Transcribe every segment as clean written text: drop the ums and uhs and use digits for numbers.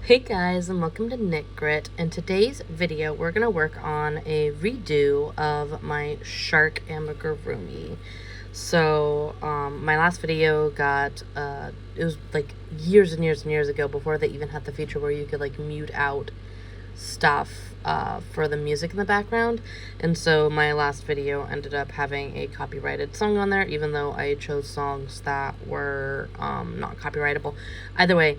Hey guys, and welcome to Knit Grit. In today's video, we're going to work on a redo of my shark amigurumi. So, my last video got, it was like years and years and years ago, before they even had the feature where you could like mute out stuff for the music in the background. And so my last video ended up having a copyrighted song on there, even though I chose songs that were not copyrightable. Either way,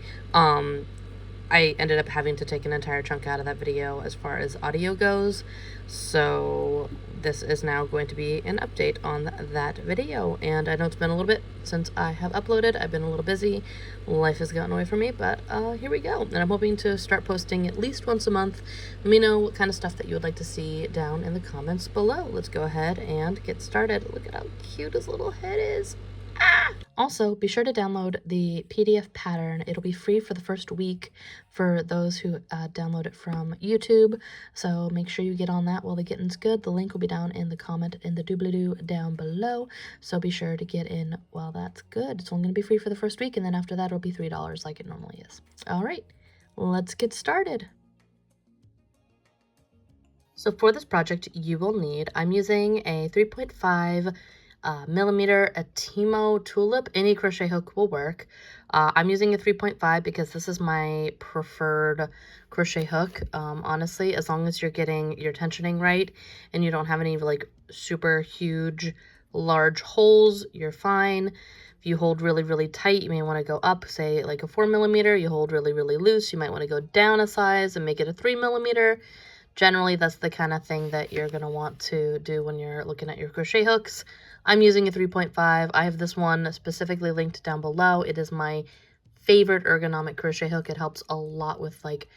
I ended up having to take an entire chunk out of that video as far as audio goes, so this is now going to be an update on that video. And I know it's been a little bit since I have uploaded. I've been a little busy. Life has gotten away from me, but here we go. And I'm hoping to start posting at least once a month. Let me know what kind of stuff that you would like to see down in the comments below. Let's go ahead and get started. Look at how cute his little head is. Also, be sure to download the PDF pattern. It'll be free for the first week for those who download it from YouTube. So make sure you get on that while the getting's good. The link will be down in the comment in the doobly-doo down below. So be sure to get in while that's good. It's only going to be free for the first week, and then after that it'll be $3 like it normally is. All right, let's get started. So for this project, you will need, I'm using a 3.5 millimeter Atimo tulip. Any crochet hook will work. I'm using a 3.5 because this is my preferred crochet hook. Honestly, as long as you're getting your tensioning right and you don't have any like super huge large holes, you're fine. If you hold really, really tight, you may want to go up, say like a 4 millimeter. You hold really, really loose, you might want to go down a size and make it a 3 millimeter. Generally, that's the kind of thing that you're going to want to do when you're looking at your crochet hooks. I'm using a 3.5. I have this one specifically linked down below. It is my favorite ergonomic crochet hook. It helps a lot with like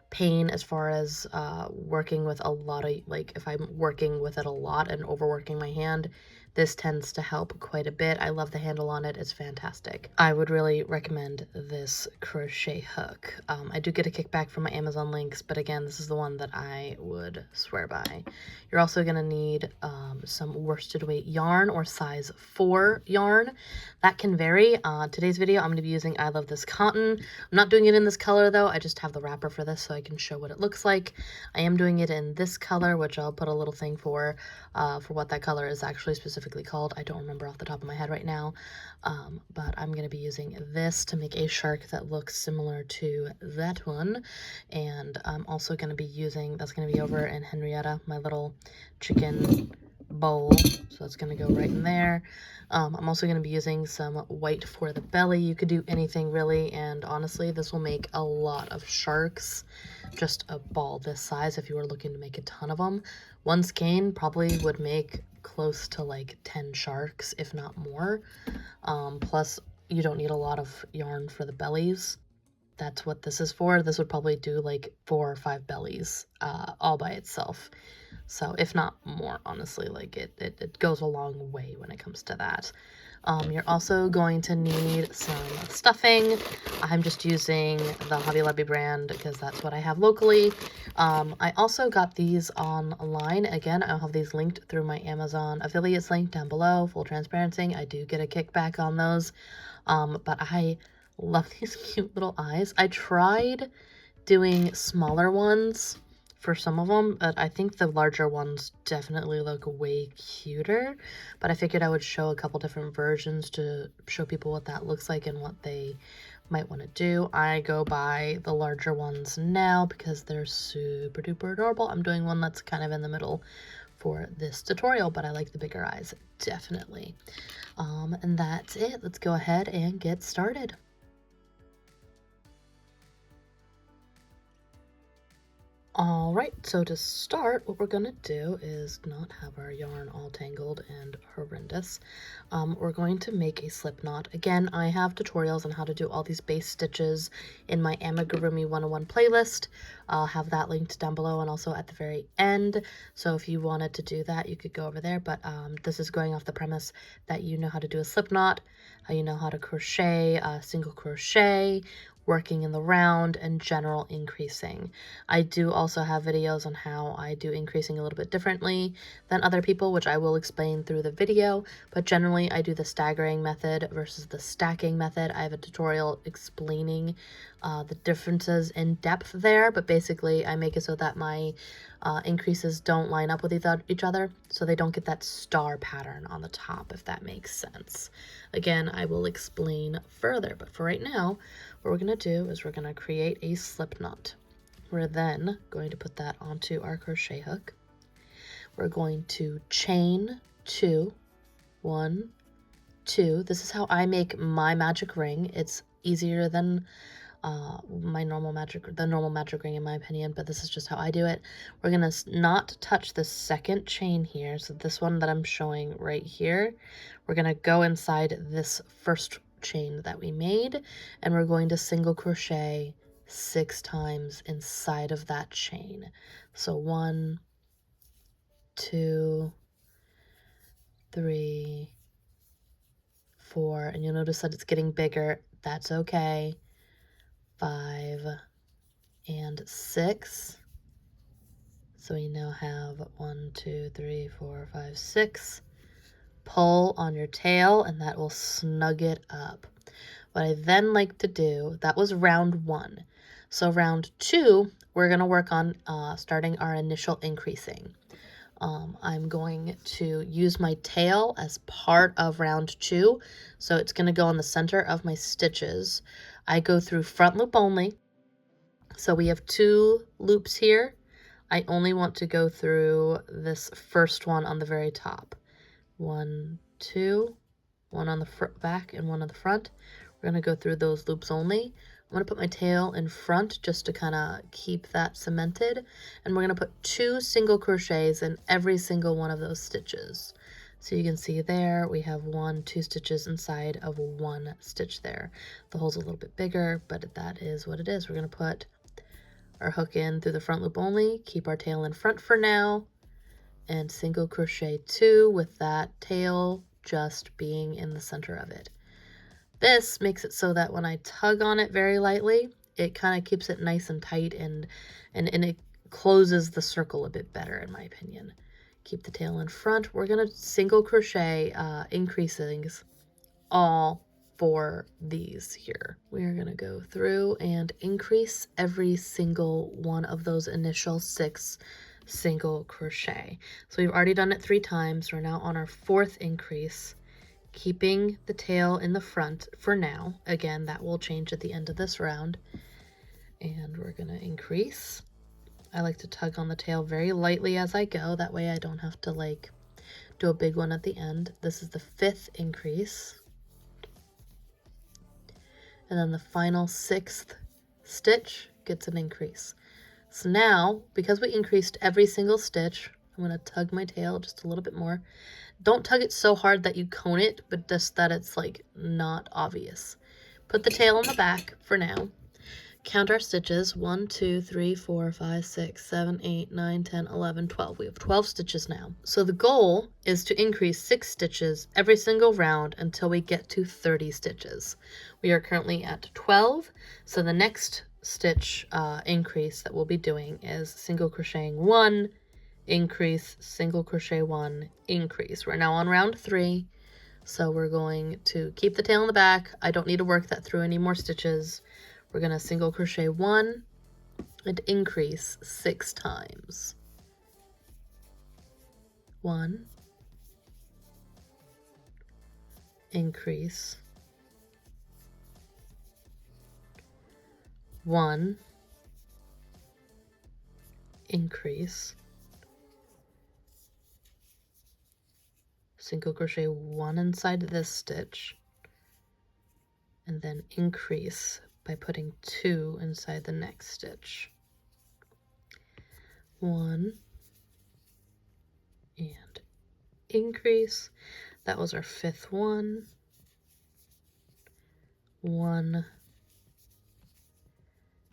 pain as far as working with a lot of, like if I'm working with it a lot and overworking my hand, this tends to help quite a bit. I love the handle on it. It's fantastic. I would really recommend this crochet hook. I do get a kickback from my Amazon links, but again, this is the one that I would swear by. You're also going to need some worsted weight yarn or size 4 yarn. That can vary. Today's video, I'm going to be using I Love This Cotton. I'm not doing it in this color though. I just have the wrapper for this so I can show what it looks like. I am doing it in this color, which I'll put a little thing for what that color is actually specifically called. I don't remember off the top of my head right now, but I'm going to be using this to make a shark that looks similar to that one. And I'm also going to be using, that's going to be over in Henrietta, my little chicken bowl, so that's going to go right in there. I'm also going to be using some white for the belly. You could do anything really, and honestly this will make a lot of sharks. Just a ball this size if you were looking to make a ton of them. One skein probably would make close to like 10 sharks, if not more. Plus you don't need a lot of yarn for the bellies. That's what this is for. This would probably do like 4 or 5 bellies all by itself. So if not more, honestly, like it goes a long way when it comes to that. You're also going to need some stuffing. I'm just using the Hobby Lobby brand because that's what I have locally. I also got these online. Again, I'll have these linked through my Amazon affiliates link down below. Full transparency, I do get a kickback on those. But I love these cute little eyes. I tried doing smaller ones for some of them, but I think the larger ones definitely look way cuter. But I figured I would show a couple different versions to show people what that looks like and what they might want to do. I go by the larger ones now because they're super duper adorable. I'm doing one that's kind of in the middle for this tutorial, but I like the bigger eyes, definitely. And that's it. Let's go ahead and get started. All right, so to start, what we're gonna do is not have our yarn all tangled and horrendous. We're going to make a slip knot. Again, I have tutorials on how to do all these base stitches in my Amigurumi 101 playlist. I'll have that linked down below and also at the very end. So if you wanted to do that, you could go over there. But this is going off the premise that you know how to do a slip knot, how you know how to crochet, single crochet, working in the round, and general increasing. I do also have videos on how I do increasing a little bit differently than other people, which I will explain through the video, but generally I do the staggering method versus the stacking method. I have a tutorial explaining the differences in depth there, but basically I make it so that my increases don't line up with each other, so they don't get that star pattern on the top, if that makes sense. Again, I will explain further, but for right now, what we're going to do is we're going to create a slip knot. We're then going to put that onto our crochet hook. We're going to chain 2, 1, 2. This is how I make my magic ring. It's easier than the normal magic ring in my opinion, but this is just how I do it. We're gonna not touch the second chain here, so this one that I'm showing right here, we're gonna go inside this first chain that we made, and we're going to single crochet 6 times inside of that chain. So 1, 2, 3, 4, and you'll notice that it's getting bigger. That's okay. 5 and 6. So we now have 1, 2, 3, 4, 5, 6. Pull on your tail and that will snug it up. What I then like to do, that was round 1. So round 2, we're going to work on starting our initial increasing. I'm going to use my tail as part of round 2. So it's going to go in the center of my stitches. I go through front loop only. So we have 2 loops here. I only want to go through this first one on the very top. 1, 2, one on the back and one on the front. We're going to go through those loops only. I'm going to put my tail in front just to kind of keep that cemented. And we're going to put 2 single crochets in every single one of those stitches. So you can see there we have 2 stitches inside of 1 stitch there. The hole's a little bit bigger, but that is what it is. We're going to put our hook in through the front loop only, keep our tail in front for now, and single crochet 2 with that tail just being in the center of it. This makes it so that when I tug on it very lightly, it kind of keeps it nice and tight, and it closes the circle a bit better in my opinion. Keep the tail in front. We're going to single crochet increasings all 4 these here. We're going to go through and increase every single one of those initial 6 single crochet. So we've already done it 3 times. We're now on our 4th increase, keeping the tail in the front for now. Again, that will change at the end of this round. And we're going to increase. I like to tug on the tail very lightly as I go. That way I don't have to like do a big one at the end. This is the 5th increase. And then the final 6th stitch gets an increase. So now, because we increased every single stitch, I'm going to tug my tail just a little bit more. Don't tug it so hard that you cone it, but just that it's like not obvious. Put the tail on the back for now. Count our stitches. 1, 2, 3, 4, 5, 6, 7, 8, 9, 10, 11, 12. We have 12 stitches now. So the goal is to increase 6 stitches every single round until we get to 30 stitches. We are currently at 12. So the next stitch increase that we'll be doing is single crocheting 1, increase, single crochet 1, increase. We're now on round 3. So we're going to keep the tail in the back. I don't need to work that through any more stitches. We're going to single crochet 1 and increase 6 times. 1, increase, 1, increase, single crochet 1 inside this stitch, and then increase by putting 2 inside the next stitch. 1 and increase. That was our 5th one. 1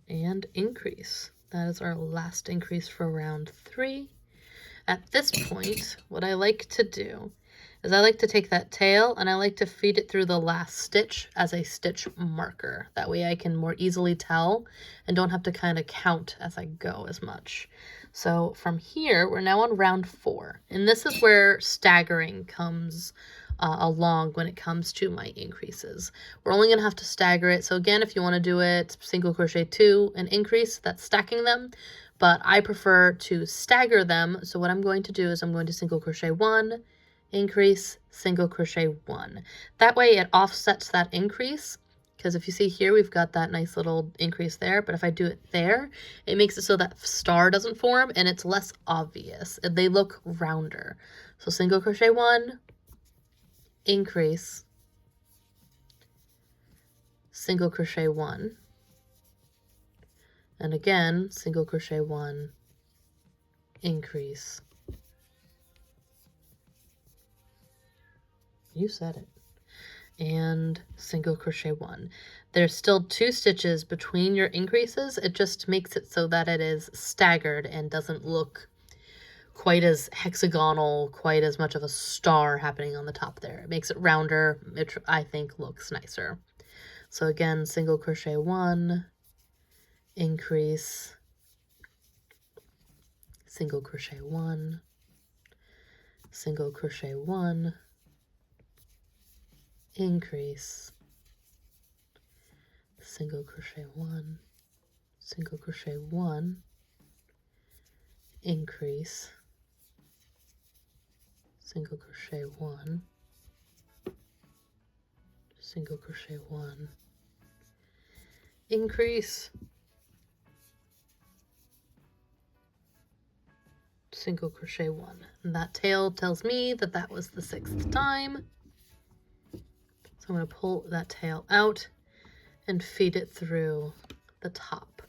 and increase. That is our last increase for round 3. At this point, what I like to do is I like to take that tail and I like to feed it through the last stitch as a stitch marker. That way I can more easily tell and don't have to kind of count as I go as much. So from here, we're now on round 4. And this is where staggering comes along when it comes to my increases. We're only going to have to stagger it. So again, if you want to do it single crochet 2 and increase, that's stacking them, but I prefer to stagger them. So what I'm going to do is I'm going to single crochet 1, increase, single crochet 1. That way it offsets that increase, because if you see here, we've got that nice little increase there, but if I do it there, it makes it so that star doesn't form and it's less obvious. They look rounder. So single crochet 1, increase, single crochet 1, and again, single crochet 1, increase. You said it. And single crochet 1. There's still 2 stitches between your increases. It just makes it so that it is staggered and doesn't look quite as hexagonal, quite as much of a star happening on the top there. It makes it rounder. It, I think, looks nicer. So again, single crochet 1, increase, single crochet 1, single crochet 1, increase, single crochet 1, single crochet 1, increase, single crochet 1, single crochet 1, increase, single crochet 1. And that tail tells me that that was the 6th time. So I'm going to pull that tail out and feed it through the top.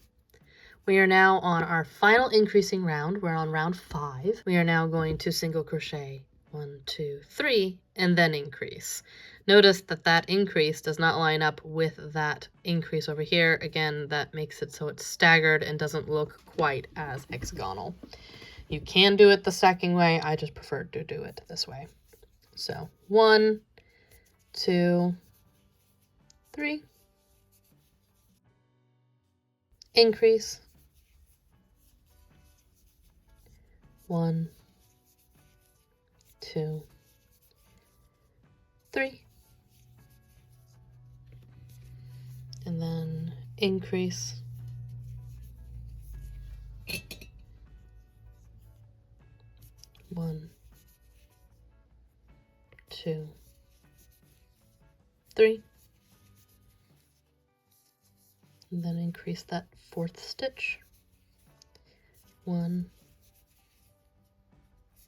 We are now on our final increasing round. We're on round 5. We are now going to single crochet 1, 2, 3, and then increase. Notice that that increase does not line up with that increase over here. Again, that makes it so it's staggered and doesn't look quite as hexagonal. You can do it the stacking way. I just prefer to do it this way. So 1, 2, 3, increase, 1, 2, 3, and then increase, 1, 2, 3, and then increase that 4th stitch, 1,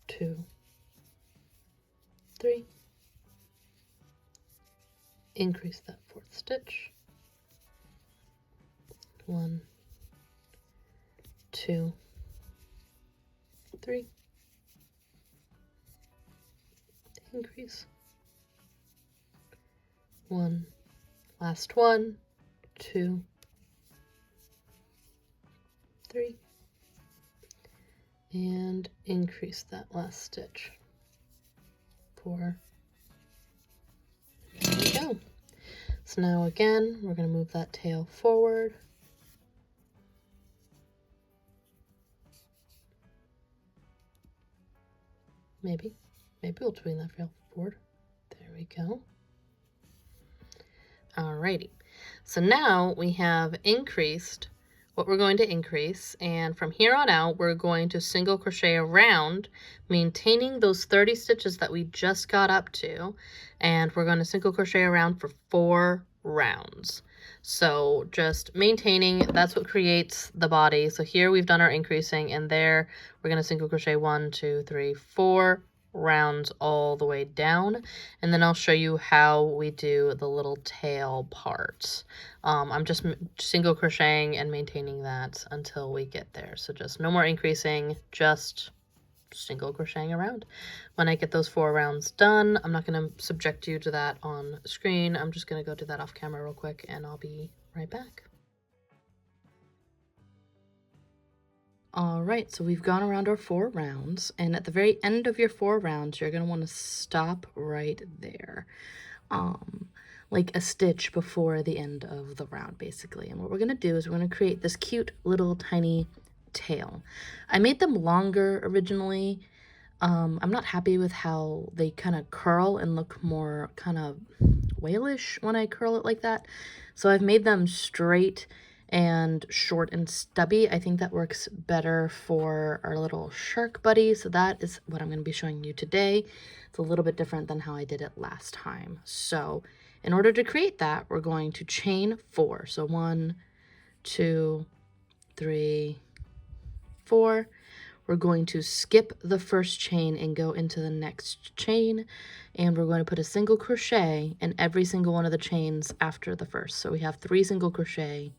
2, 3, increase that 4th stitch, 1, 2, 3, increase, 1, last 1, 2, 3, and increase that last stitch, 4. There we go. So now again, we're going to move that tail forward. Maybe we'll tween that tail forward. There we go. Alrighty. So now we have increased what we're going to increase, and from here on out we're going to single crochet around, maintaining those 30 stitches that we just got up to, and we're going to single crochet around for 4 rounds. So just maintaining, that's what creates the body. So here we've done our increasing, and there we're going to single crochet 1, 2, 3, 4 rounds all the way down, and then I'll show you how we do the little tail parts. I'm just single crocheting and maintaining that until we get there. So just no more increasing, just single crocheting around. When I get those 4 rounds done, I'm not going to subject you to that on screen. I'm just going to go do that off camera real quick, and I'll be right back. All right, so we've gone around our 4 rounds, and at the very end of your 4 rounds, you're going to want to stop right there, like a stitch before the end of the round, basically. And what we're going to do is we're going to create this cute little tiny tail. I made them longer originally, I'm not happy with how they kind of curl and look more kind of whalish when I curl it like that. So I've made them straight and short and stubby. I think that works better for our little shark buddy. So that is what I'm going to be showing you today. It's a little bit different than how I did it last time. So in order to create that, we're going to chain 4. So 1, 2, 3, 4. We're going to skip the first chain and go into the next chain, and we're going to put a single crochet in every single one of the chains after the first. So we have 3 single crochet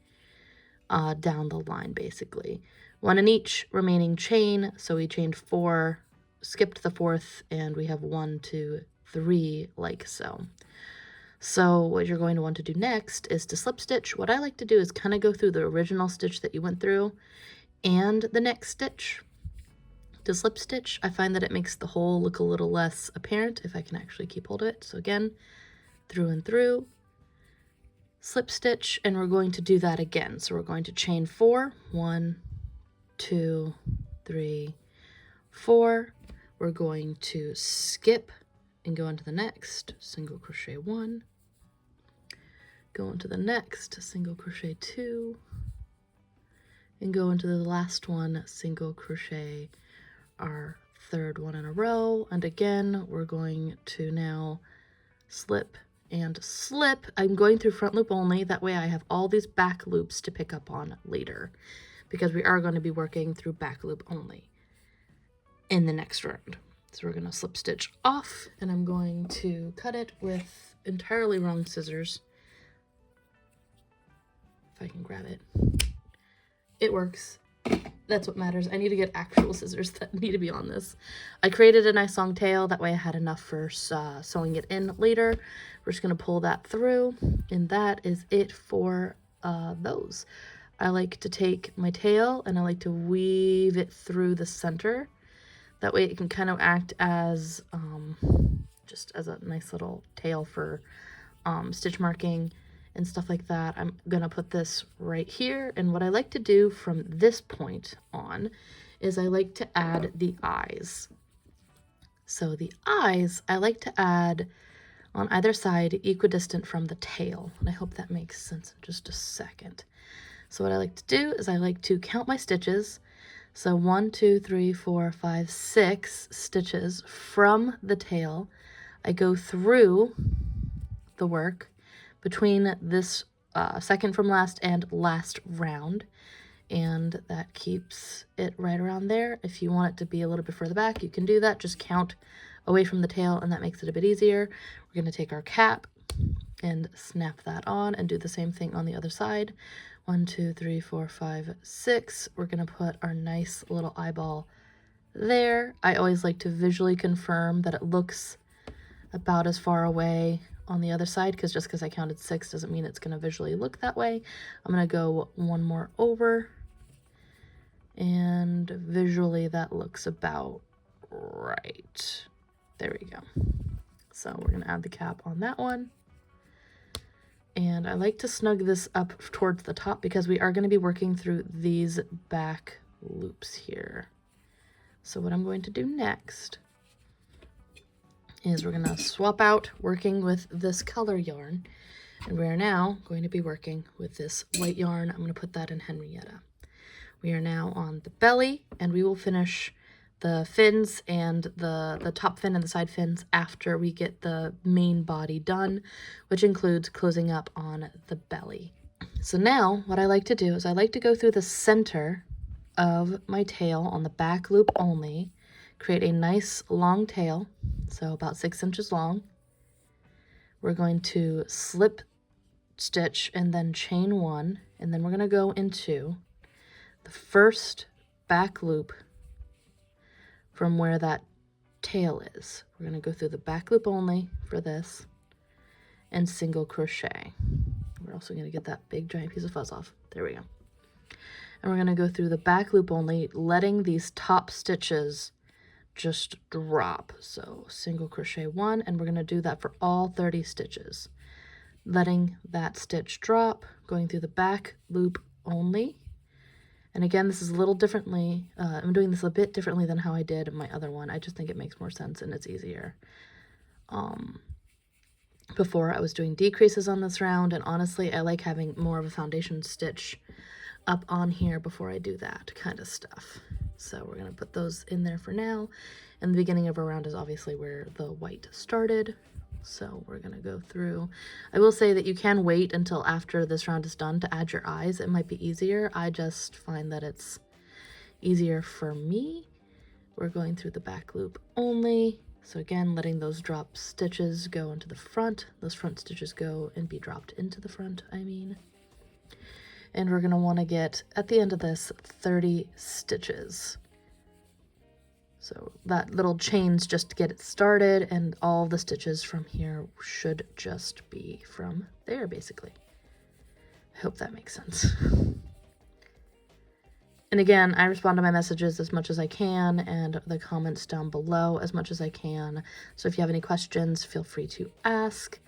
down the line, basically. 1 in each remaining chain, so we chained 4, skipped the 4th, and we have 1, 2, 3 like so. So what you're going to want to do next is to slip stitch. What I like to do is kind of go through the original stitch that you went through and the next stitch. To slip stitch, I find that it makes the hole look a little less apparent if I can actually keep hold of it. So again, through and through, slip stitch, and we're going to do that again. So we're going to chain 4, 1, 2, 3, 4. We're going to skip and go into the next, single crochet 1, go into the next, single crochet 2, and go into the last one, single crochet our 3rd one in a row. And again, we're going to now slip and slip. I'm going through front loop only. That way I have all these back loops to pick up on later, because we are going to be working through back loop only in the next round. So we're going to slip stitch off, and I'm going to cut it with entirely wrong scissors. If I can grab it. It works. That's what matters. I need to get actual scissors that need to be on this. I created a nice long tail. That way I had enough for sewing it in later. We're just going to pull that through. And that is it for those. I like to take my tail and I like to weave it through the center. That way it can kind of act as just as a nice little tail for stitch marking and stuff like that. I'm gonna put this right here, and what I like to do from this point on is I like to add the eyes. So the eyes I like to add on either side equidistant from the tail, and I hope that makes sense in just a second. So what I like to do is I like to count my stitches. So 1, 2, 3, 4, 5, 6 stitches from the tail. I go through the work between this second from last and last round, and that keeps it right around there. If you want it to be a little bit further back, you can do that. Just count away from the tail, and that makes it a bit easier. We're going to take our cap and snap that on and do the same thing on the other side. 1, 2, 3, 4, 5, 6. We're going to put our nice little eyeball there. I always like to visually confirm that it looks about as far away on the other side, because just because I counted 6 doesn't mean it's going to visually look that way. I'm going to go one more over, and visually that looks about right. There we go. So we're going to add the cap on that one. And I like to snug this up towards the top because we are going to be working through these back loops here. So what I'm going to do next is we're going to swap out working with this color yarn, and we are now going to be working with this white yarn. I'm going to put that in Henrietta. We are now on the belly, and we will finish the fins and the top fin and the side fins after we get the main body done, which includes closing up on the belly. So now what I like to do is I like to go through the center of my tail on the back loop only, create a nice long tail, so about 6 inches long. We're going to slip stitch and then chain 1, and then we're going to go into the first back loop from where that tail is. We're going to go through the back loop only for this and single crochet. We're also going to get that big giant piece of fuzz off. There we go. And we're going to go through the back loop only, letting these top stitches just drop. So single crochet 1, and we're going to do that for all 30 stitches. Letting that stitch drop, going through the back loop only, And again, this is a little differently. I'm doing this a bit differently than how I did my other one. I just think it makes more sense and it's easier. Before I was doing decreases on this round, and honestly, I like having more of a foundation stitch up on here before I do that kind of stuff. So we're gonna put those in there for now. And the beginning of our round is obviously where the white started. So we're gonna go through. I will say that you can wait until after this round is done to add your eyes. It might be easier. I just find that it's easier for me. We're going through the back loop only. So again, letting those drop stitches go into the front. Those front stitches go and be dropped into the front, I mean. And we're gonna wanna get, at the end of this, 30 stitches. So that little chain's just to get it started, and all the stitches from here should just be from there, basically. I hope that makes sense. And again, I respond to my messages as much as I can and the comments down below as much as I can. So if you have any questions, feel free to ask.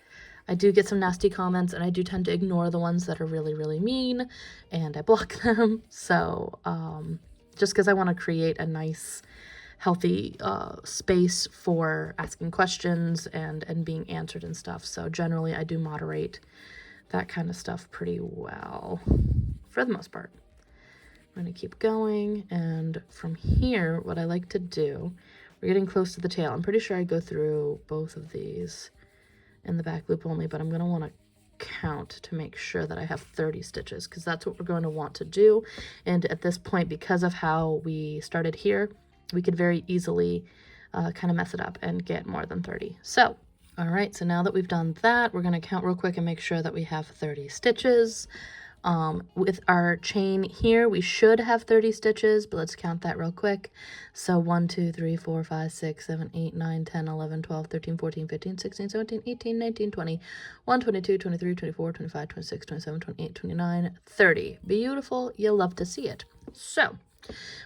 I do get some nasty comments and I do tend to ignore the ones that are really, really mean and I block them. So just because I want to create a nice, healthy space for asking questions and being answered and stuff. So generally I do moderate that kind of stuff pretty well for the most part. I'm going to keep going, and from here, what I like to do, we're getting close to the tail. I'm pretty sure I go through both of these in the back loop only, but I'm going to want to count to make sure that I have 30 stitches, because that's what we're going to want to do. And at this point, because of how we started here, we could very easily kind of mess it up and get more than 30. So, all right, so now that we've done that, we're going to count real quick and make sure that we have 30 stitches. With our chain here, we should have 30 stitches, but let's count that real quick. So 1, 2, 3, 4, 5, 6, 7, 8, 9, 10, 11, 12, 13, 14, 15, 16, 17, 18, 19, 20, 21, 22, 23, 24, 25, 26, 27, 28, 29, 30. Beautiful. You'll love to see it. So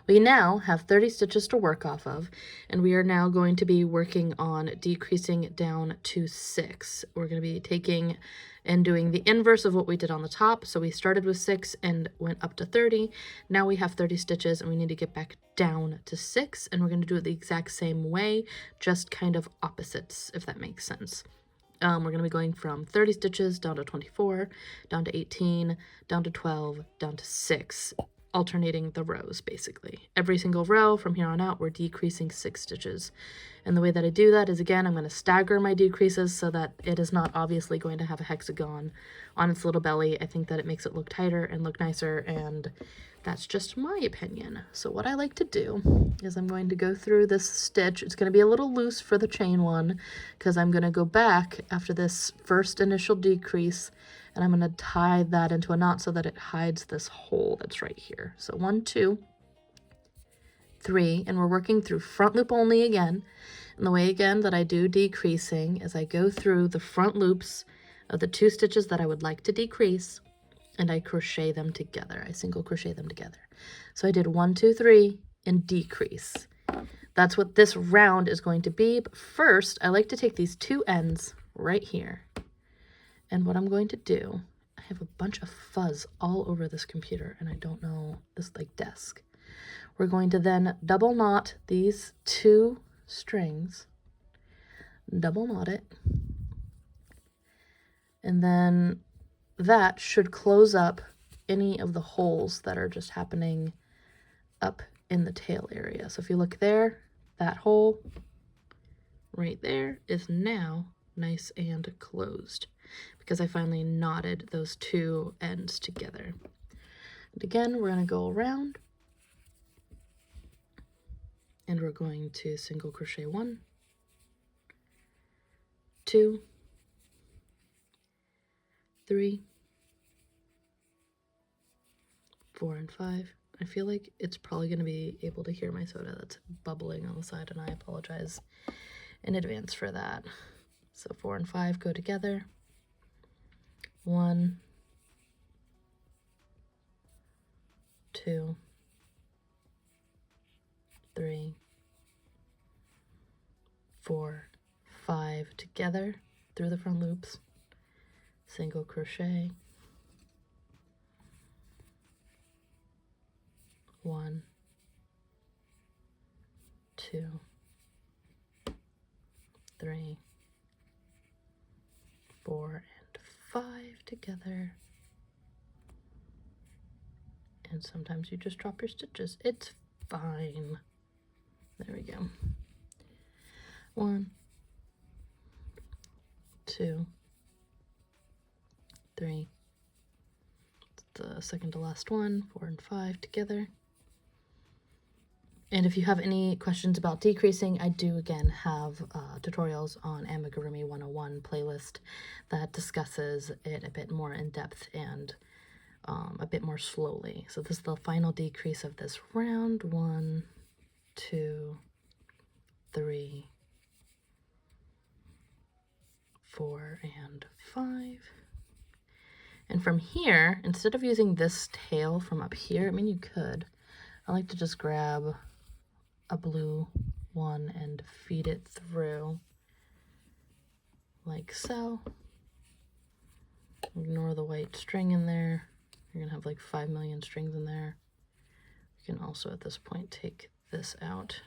we now have 30 stitches to work off of, and we are now going to be working on decreasing down to 6. We're going to be taking and doing the inverse of what we did on the top. So we started with 6 and went up to 30. Now we have 30 stitches and we need to get back down to 6, and we're going to do it the exact same way, just kind of opposites, if that makes sense. We're going to be going from 30 stitches down to 24, down to 18, down to 12, down to 6. Alternating the rows, basically. Every single row from here on out, we're decreasing 6 stitches. And the way that I do that is, again, I'm going to stagger my decreases so that it is not obviously going to have a hexagon on its little belly. I think that it makes it look tighter and look nicer, and that's just my opinion. So what I like to do is I'm going to go through this stitch. It's going to be a little loose for the chain one, because I'm going to go back after this first initial decrease, and I'm going to tie that into a knot so that it hides this hole that's right here. So 1, 2, 3, and we're working through front loop only again. And the way again that I do decreasing is I go through the front loops of the 2 stitches that I would like to decrease, and I crochet them together. I single crochet them together. So I did 1, 2, 3 and decrease. That's what this round is going to be. But first, I like to take these 2 ends right here. And what I'm going to do, I have a bunch of fuzz all over this computer, and I don't know, this like desk. We're going to then double knot these 2 strings, double knot it, and then that should close up any of the holes that are just happening up in the tail area. So if you look there, that hole right there is now nice and closed, because I finally knotted those 2 ends together. And again, we're going to go around, and we're going to single crochet 1, 2, 3, 4, and 5. I feel like it's probably going to be able to hear my soda that's bubbling on the side, and I apologize in advance for that. So 4 and 5 go together. 1, 2, 3, 4, 5 together through the front loops, single crochet, 1, 2, 3, 4, and 5 together. And sometimes you just drop your stitches. It's fine. There we go. 1, 2, 3. The second to last one, 4 and 5 together. And if you have any questions about decreasing, I do again have tutorials on Amigurumi 101 playlist that discusses it a bit more in depth and a bit more slowly. So this is the final decrease of this round. 1, 2, 3, 4, and 5. And from here, instead of using this tail from up here, I mean, you could. I like to just grab a blue one and feed it through like so. Ignore the white string in there. You're gonna have like 5 million strings in there. You can also at this point take this out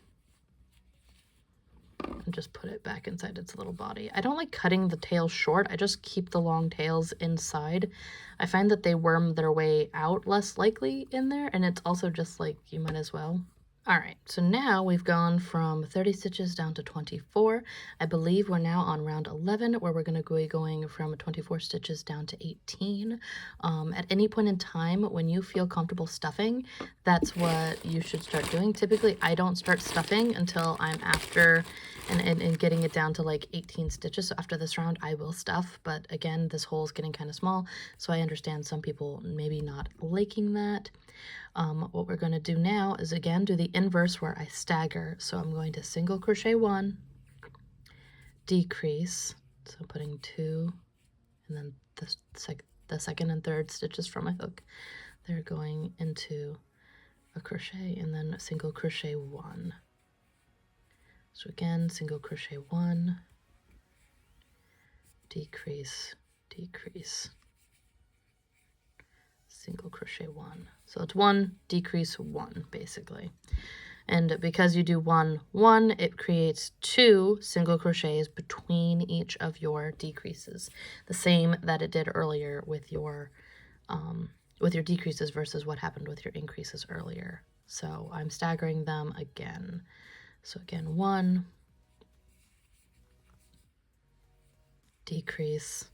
and just put it back inside its little body. I don't like cutting the tail short. I just keep the long tails inside. I find that they worm their way out less likely in there, and it's also just like, you might as well. All right, so now we've gone from 30 stitches down to 24. I believe we're now on round 11, where we're going to be going from 24 stitches down to 18. At any point in time when you feel comfortable stuffing, that's what you should start doing. Typically, I don't start stuffing until I'm after and getting it down to like 18 stitches. So after this round, I will stuff. But again, this hole is getting kind of small, so I understand some people maybe not liking that. What we're going to do now is again do the inverse where I stagger. So I'm going to single crochet 1, decrease, so putting 2, and then the second and third stitches from my hook, they're going into a crochet, and then a single crochet 1. So again, single crochet 1, decrease, decrease, single crochet 1. So it's 1, decrease 1, basically. And because you do 1, 1, it creates 2 single crochets between each of your decreases, the same that it did earlier with your decreases versus what happened with your increases earlier. So I'm staggering them again. So again, 1, decrease,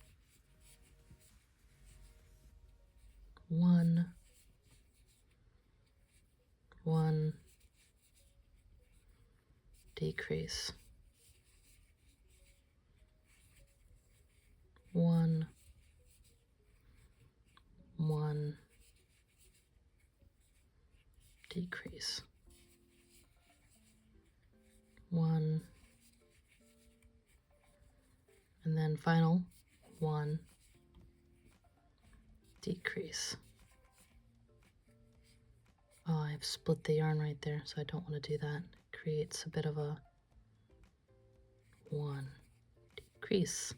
1, 1, decrease, 1, 1, decrease, 1, and then final 1, decrease. Oh, I've split the yarn right there, so I don't want to do that. It creates a bit of a 1, decrease.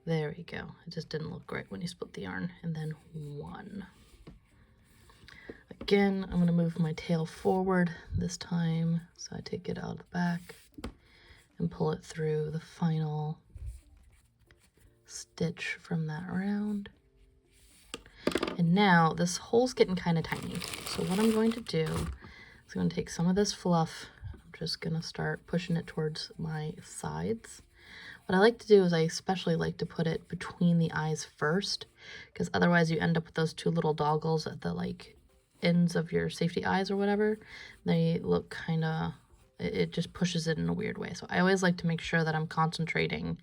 There we go. It just didn't look great when you split the yarn. And then 1. Again, I'm going to move my tail forward this time, so I take it out of the back and pull it through the final stitch from that round. And now this hole's getting kind of tiny. So what I'm going to do is I'm going to take some of this fluff. I'm just going to start pushing it towards my sides. What I like to do is I especially like to put it between the eyes first, because otherwise you end up with those 2 little doggles at the like ends of your safety eyes or whatever. They look kind of, it just pushes it in a weird way. So I always like to make sure that I'm concentrating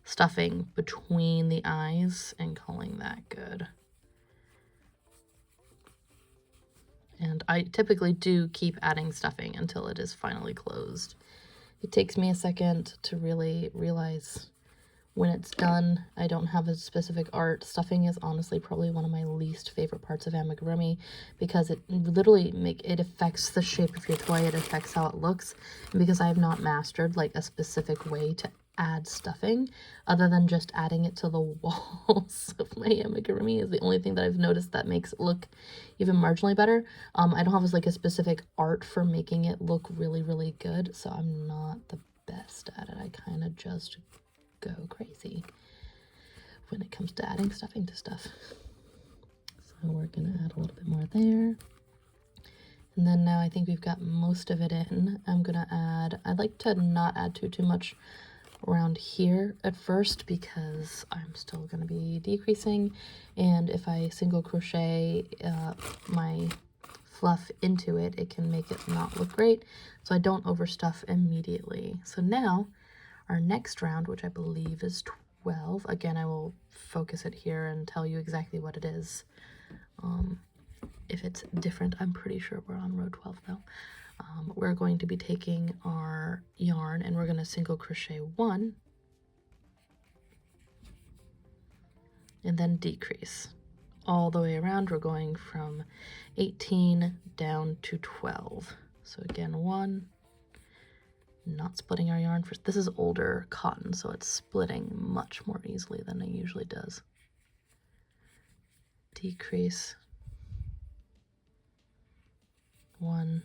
stuffing between the eyes and calling that good. And I typically do keep adding stuffing until it is finally closed. It takes me a second to really realize when it's done. I don't have a specific art. Stuffing is honestly probably one of my least favorite parts of amigurumi, because it literally it affects the shape of your toy. It affects how it looks. And because I have not mastered like a specific way to add stuffing other than just adding it to the walls of my amigurumi is the only thing that I've noticed that makes it look even marginally better. I don't have like a specific art for making it look really, really good, so I'm not the best at it. I kind of just go crazy when it comes to adding stuffing to stuff. So we're gonna add a little bit more there. And then now I think we've got most of it in. I'm gonna add, I like to not add too much around here at first because I'm still gonna be decreasing. And if I single crochet my fluff into it, it can make it not look great. So I don't overstuff immediately. So now our next round, which I believe is 12, again, I will focus it here and tell you exactly what it is. If it's different, I'm pretty sure we're on row 12 though. We're going to be taking our yarn and we're going to single crochet 1 and then decrease all the way around. We're going from 18 down to 12. So again, 1, not splitting our yarn. This is older cotton, so it's splitting much more easily than it usually does. Decrease, 1,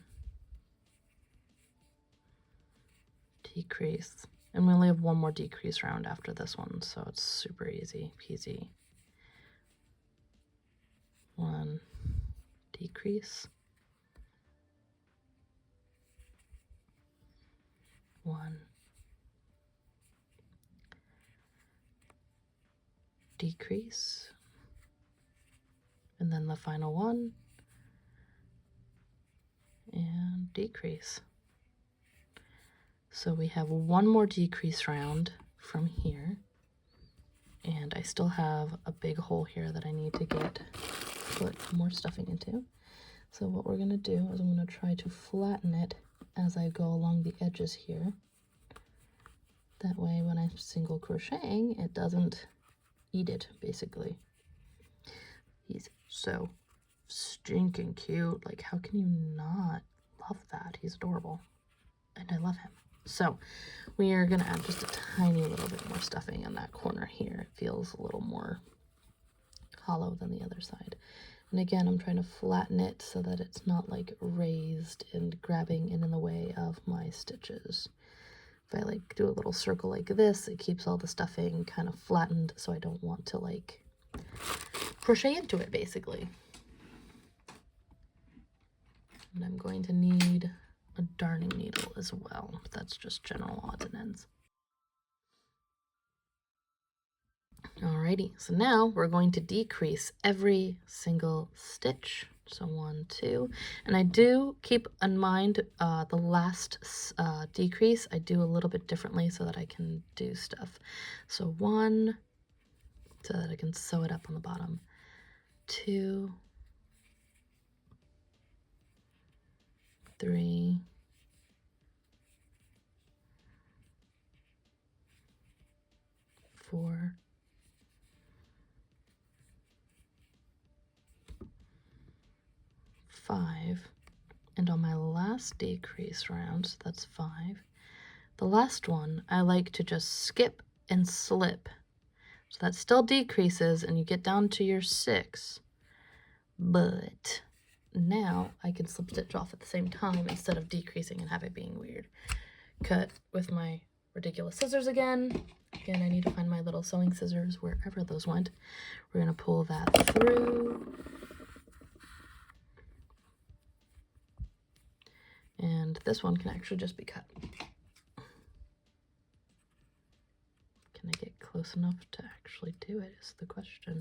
decrease, and we only have one more decrease round after this one, so it's super easy peasy. 1, decrease, 1, decrease, and then the final one, and decrease. So we have one more decrease round from here, and I still have a big hole here that I need to put more stuffing into. So what we're gonna do is I'm gonna try to flatten it as I go along the edges here. That way when I'm single crocheting, it doesn't eat it, basically. He's so stinking cute. Like, how can you not love that? He's adorable, and I love him. So we are gonna add just a tiny little bit more stuffing in that corner here. It feels a little more hollow than the other side. And again, I'm trying to flatten it so that it's not like raised and grabbing in the way of my stitches. If I like do a little circle like this, it keeps all the stuffing kind of flattened, so I don't want to like crochet into it, basically. And I'm going to need a darning needle as well. That's just general odds and ends. Alrighty, so now we're going to decrease every single stitch. So 1, 2, and I do keep in mind the last decrease. I do a little bit differently so that I can do stuff. So 1, so that I can sew it up on the bottom. 2, 3, 4, 5, and on my last decrease round, so that's 5, the last one I like to just skip and slip, so that still decreases and you get down to your 6, but now I can slip stitch off at the same time instead of decreasing and have it being weird. Cut with my ridiculous scissors again. Again, I need to find my little sewing scissors wherever those went. We're gonna pull that through. And this one can actually just be cut. Can I get close enough to actually do it is the question.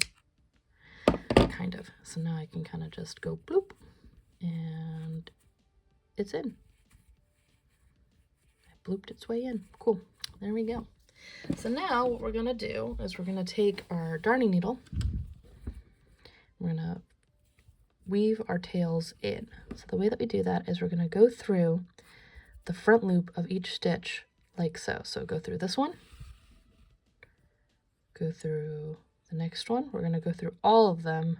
Kind of. So now I can kind of just go bloop and it's in. I blooped its way in. Cool. There we go. So now what we're gonna do is we're gonna take our darning needle. We're gonna weave our tails in. So the way that we do that is we're going to go through the front loop of each stitch like so. So go through this one, go through the next one. We're going to go through all of them.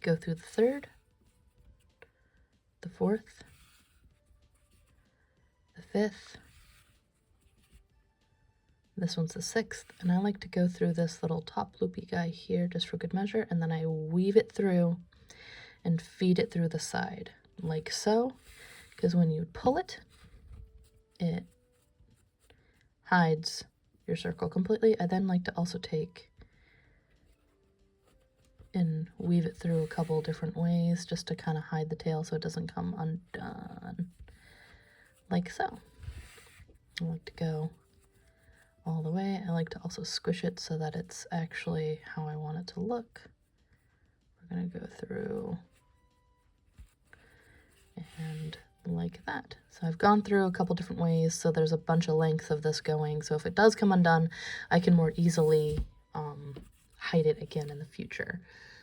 Go through the third, the the 4th, the 5th, this one's the 6th, and I like to go through this little top loopy guy here just for good measure, and then I weave it through and feed it through the side, like so, because when you pull it, it hides your circle completely. I then like to also take and weave it through a couple different ways just to kind of hide the tail so it doesn't come undone, like so. I like to go all the way. I like to also squish it so that it's actually how I want it to look. We're going to go through and like that. So I've gone through a couple different ways, so there's a bunch of length of this going, so if it does come undone, I can more easily hide it again in the future.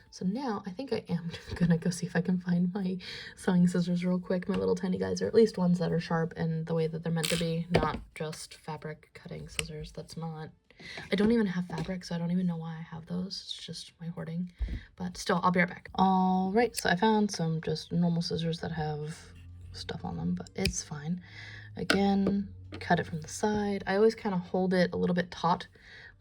So now I think I am gonna go see if I can find my sewing scissors real quick, my little tiny guys, or at least ones that are sharp and the way that they're meant to be, not just fabric cutting scissors. That's not, I don't even have fabric, so I don't even know why I have those. It's just my hoarding, but still, I'll be right back. All right, so I found some just normal scissors that have stuff on them, but it's fine. Again, cut it from the side. I always kind of hold it a little bit taut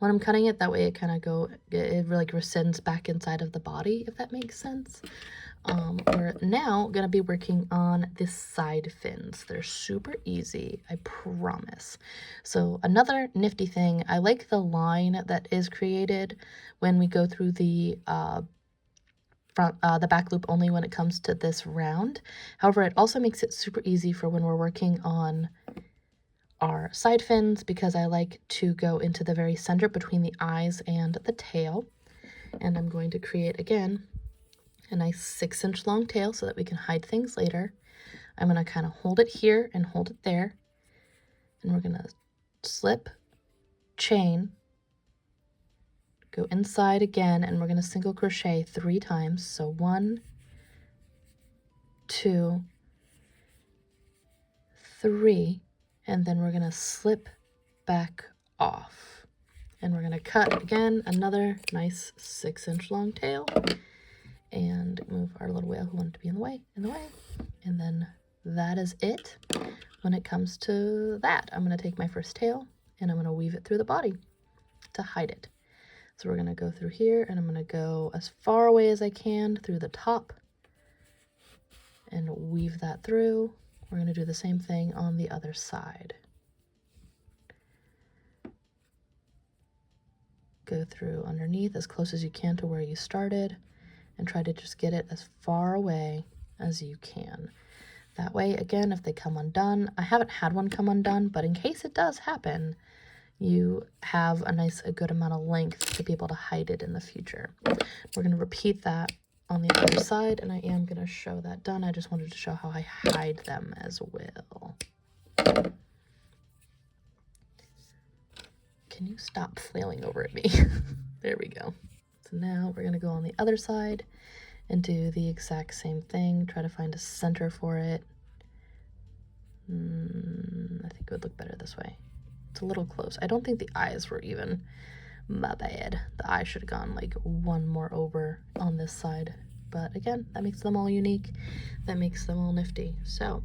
when I'm cutting it. That way it kind of it like rescinds back inside of the body, if that makes sense. We're now gonna be working on the side fins. They're super easy, I promise. So another nifty thing, I like the line that is created when we go through the the back loop only when it comes to this round. However, it also makes it super easy for when we're working on our side fins, because I like to go into the very center between the eyes and the tail. And I'm going to create, again, a nice 6-inch long tail so that we can hide things later. I'm going to kind of hold it here and hold it there. And we're going to slip, chain, go inside again, and we're going to single crochet 3 times. So 1, 2, 3, and then we're going to slip back off. And we're going to cut again another nice 6-inch long tail and move our little whale who wanted to be in the way. And then that is it when it comes to that. I'm going to take my first tail and I'm going to weave it through the body to hide it. So we're going to go through here, and I'm going to go as far away as I can through the top and weave that through. We're going to do the same thing on the other side. Go through underneath as close as you can to where you started and try to just get it as far away as you can. That way, again, if they come undone, I haven't had one come undone, but in case it does happen, you have a good amount of length to be able to hide it in the future. We're going to repeat that on the other side, and I am going to show that done. I just wanted to show how I hide them as well. Can you stop flailing over at me? There we go. So now we're going to go on the other side and do the exact same thing. Try to find a center for it. I think it would look better this way. It's a little close. I don't think the eyes were even. My bad. The eye should have gone like one more over on this side. But again, that makes them all unique. That makes them all nifty. So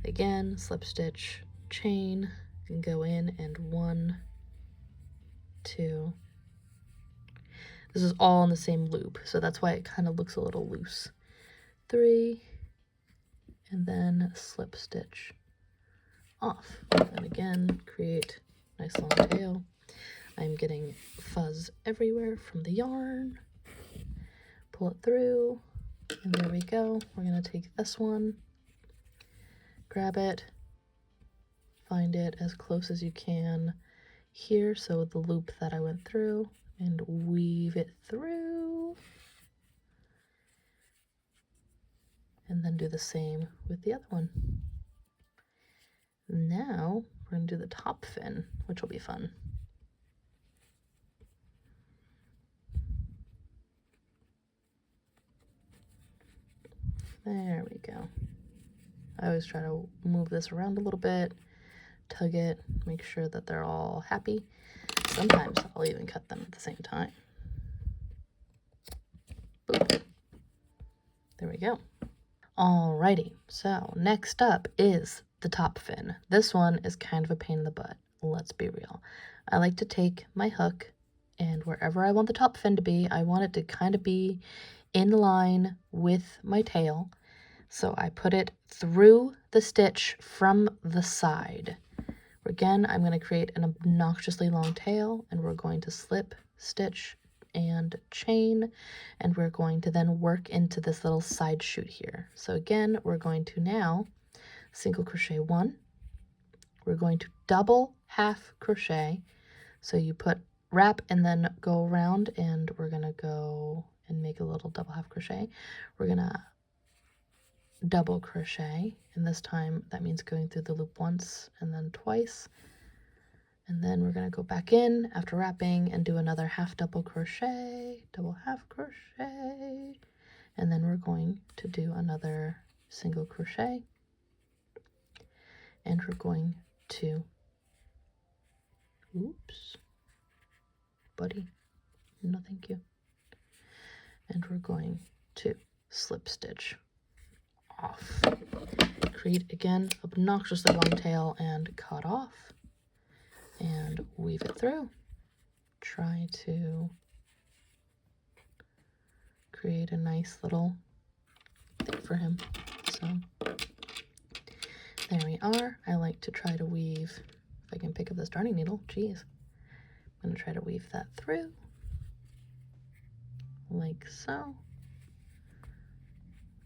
again, slip stitch, chain, and go in, and 1, 2. This is all in the same loop, so that's why it kind of looks a little loose. 3, and then slip stitch off. And again, create a nice long tail. I'm getting fuzz everywhere from the yarn. Pull it through, and there we go. We're going to take this one, grab it, find it as close as you can here, so the loop that I went through, and weave it through. And then do the same with the other one. Now we're going to do the top fin, which will be fun. There we go. I always try to move this around a little bit, tug it, make sure that they're all happy. Sometimes I'll even cut them at the same time. Boop. There we go. Alrighty, so next up is the top fin. This one is kind of a pain in the butt, let's be real. I like to take my hook, and wherever I want the top fin to be, I want it to kind of be in line with my tail. So I put it through the stitch from the side. Again, I'm going to create an obnoxiously long tail, and we're going to slip, stitch, and chain, and we're going to then work into this little side shoot here. So again, we're going to now single crochet 1. We're going to double half crochet. So you put wrap and then go around, and we're going to go and make a little double half crochet. We're going to double crochet, and this time that means going through the loop once and then twice, and then we're going to go back in after wrapping and do another half double crochet, double half crochet, and then we're going to do another single crochet, and we're going to, oops, buddy, no thank you, and we're going to slip stitch off, create again obnoxiously long tail and cut off, and weave it through. Try to create a nice little thing for him. So there we are. I like to try to weave, if I can pick up this darning needle, geez. I'm gonna try to weave that through like so.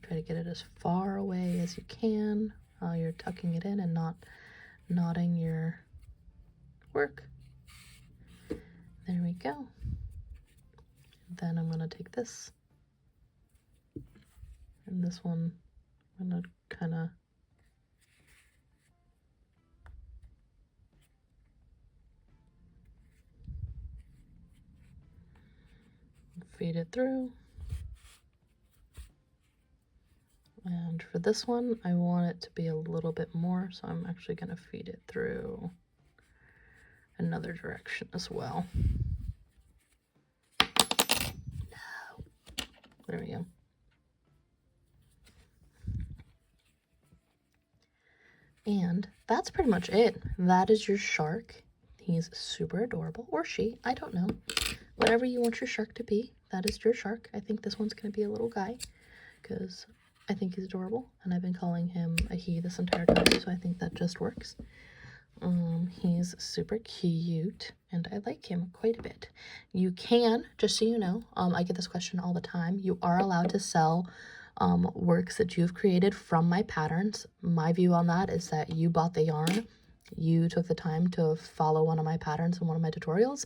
Try to get it as far away as you can while you're tucking it in and not knotting your work. There we go. Then I'm gonna take this, and this one I'm gonna kind of feed it through. And for this one, I want it to be a little bit more, so I'm actually going to feed it through another direction as well. No. There we go. And that's pretty much it. That is your shark. He's super adorable, or she, I don't know. Whatever you want your shark to be, that is your shark. I think this one's going to be a little guy, because I think he's adorable, and I've been calling him a he this entire time, so I think that just works. He's super cute, and I like him quite a bit. You can, just so you know, I get this question all the time, you are allowed to sell works that you've created from my patterns. My view on that is that you bought the yarn, you took the time to follow one of my patterns in one of my tutorials.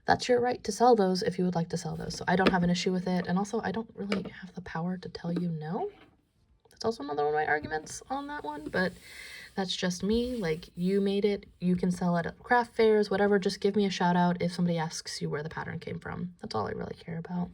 That's your right to sell those if you would like to sell those. So I don't have an issue with it, and also I don't really have the power to tell you no. That's also another one of my arguments on that one, but that's just me. Like, you made it, you can sell it at craft fairs, whatever. Just give me a shout out if somebody asks you where the pattern came from. That's all I really care about.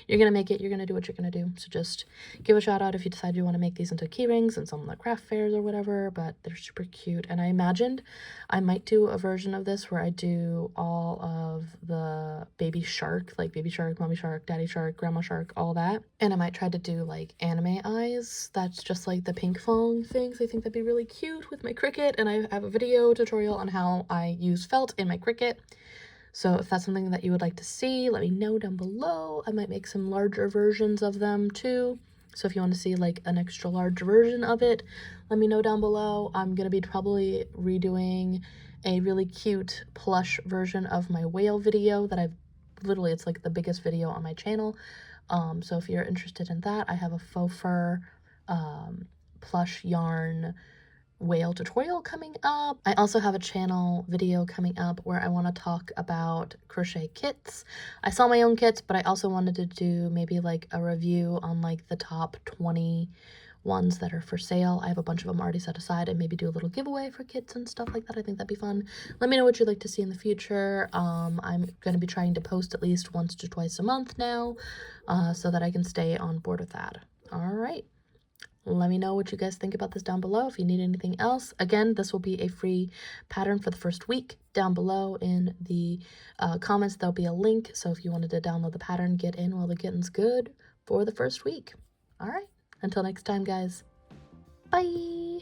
You're gonna make it, you're gonna do what you're gonna do. So just give a shout out if you decide you want to make these into key rings and some of the craft fairs or whatever, but they're super cute. And I imagined I might do a version of this where I do all of the baby shark, like baby shark, mommy shark, daddy shark, grandma shark, all that. And I might try to do like anime eyes. That's just like the pink phone things. I think that'd be really cute with my Cricut. And I have a video tutorial on how I use felt in my Cricut. So if that's something that you would like to see, let me know down below. I might make some larger versions of them too. So if you want to see like an extra large version of it, let me know down below. I'm going to be probably redoing a really cute plush version of my whale video that I've literally, it's like the biggest video on my channel. So if you're interested in that, I have a faux fur plush yarn whale tutorial coming up. I also have a channel video coming up where I want to talk about crochet kits. I sell my own kits, but I also wanted to do maybe like a review on like the top 20 ones that are for sale. I have a bunch of them already set aside, and maybe do a little giveaway for kits and stuff like that. I think that'd be fun. Let me know what you'd like to see in the future. I'm going to be trying to post at least once to twice a month now, so that I can stay on board with that. All right. Let me know what you guys think about this down below. If you need anything else, again, this will be a free pattern for the first week. Down below in the comments, there'll be a link. So if you wanted to download the pattern, get in while the getting's good for the first week. All right. Until next time, guys. Bye!